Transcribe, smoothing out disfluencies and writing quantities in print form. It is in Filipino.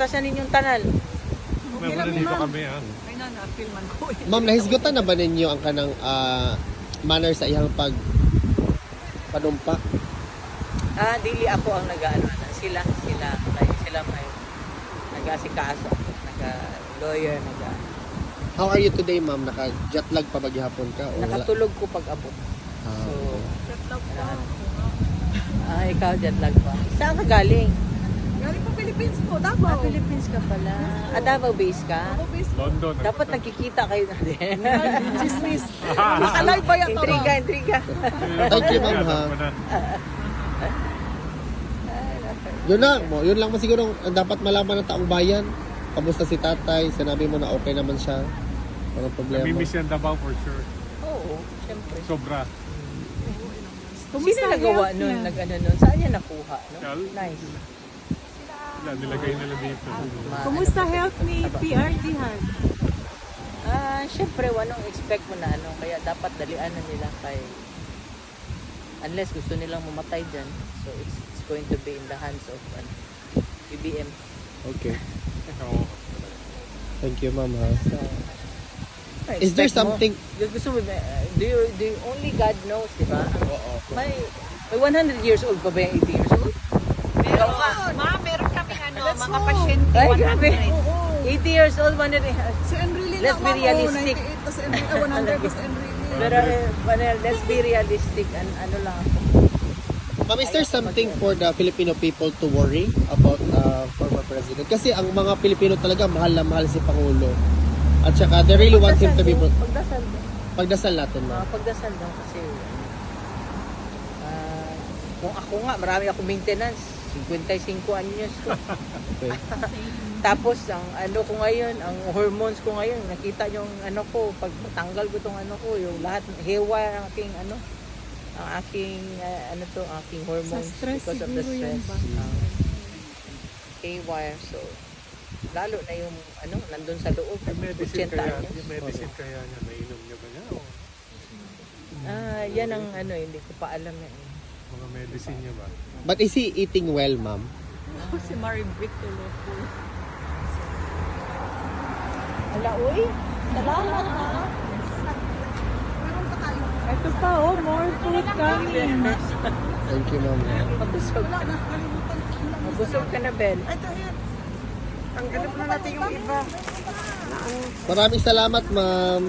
sa ninyong tanan. May muna dito kami yan. Ay na, na-feel man ko. Ma'am, nahisgutan na ba ninyo ang kanang manner sa iyang panumpa? Dili ako ang nag-ano. Sila may nag-asikaso, nag-lawyer, How are you today, ma'am? Naka-jetlag pa ba gihapon ka? O wala? nakatulog ko pag-abot. So, Jetlag pa. ikaw jetlag pa. Saan ka galing? Galing pa Philippines po, Davao. Philippines ka pala. Davao base ka? Davao base po. London. Dapat nagkikita kayo natin. Chismis. Nakalive ba yan? Intriga. Thank you, ma'am, ha? Yun lang mo siguro ang dapat malaman ng taong bayan. Kamusta si tatay? Sinabi mo na okay naman siya. Walang problema. Namimiss yan Davao for sure. Oo, syempre. Sobra. Sino nagawa nun? Nag-ano nun? Saan niya nakuha? No? Kal? Nice. Sila, nilagay nila dito. Kumusta health ni PRD Han? Syempre, anong expect mo na ano? Kaya dapat dalian na nila kay unless gusto nilang mamatay dyan. So, it's going to be in the hands of BBM. Okay. Oo. Thank you, ma'am, ha? So, Is there expect mo- something... Gusto mo, do you only God knows, di ba? Oo. May 100 years old pa ba yung 80 years old? Meron meron kami mga pasyente Ay, grabe. 100. 80 years old, 100. Si Enrile Let's be realistic. 98, tas Enrile, 100 tas Enrile. Pero let's be realistic. Ano lang ako. Ma'am, is there something for the Filipino people to worry about former president? Kasi ang mga Pilipino talaga mahal na mahal si Pangulo. At saka they really want him to be... Pagdasal daw. Pagdasal natin, ma'am. Pagdasal daw kasi kung ako nga, marami ako maintenance. 55 anyos ko. Okay. Tapos ang ano ko ngayon, ang hormones ko ngayon, nakita yung ano ko, pag tanggal ko tong ano ko, yung lahat haywire ang aking ano, ang aking aking hormones Sa stress because of the siguro yun stress. ba? Haywire, so lalo na yung ano, nandun sa loob, Yung medicine 80 kaya, anyos. yung medicine kaya niya, nainom niya ba niya? O Yan ang ano, hindi ko pa alam yan. mga medicine niya ba? But is he eating well, ma'am? Si Maribik Telepo. Ala, uy, salamat ha. Ito pa more food coming. Thank you, ma'am. Mabusog. Mabusog ka na, Ben. Ito yan. Tanggalin na natin yung iba. Maraming salamat, ma'am.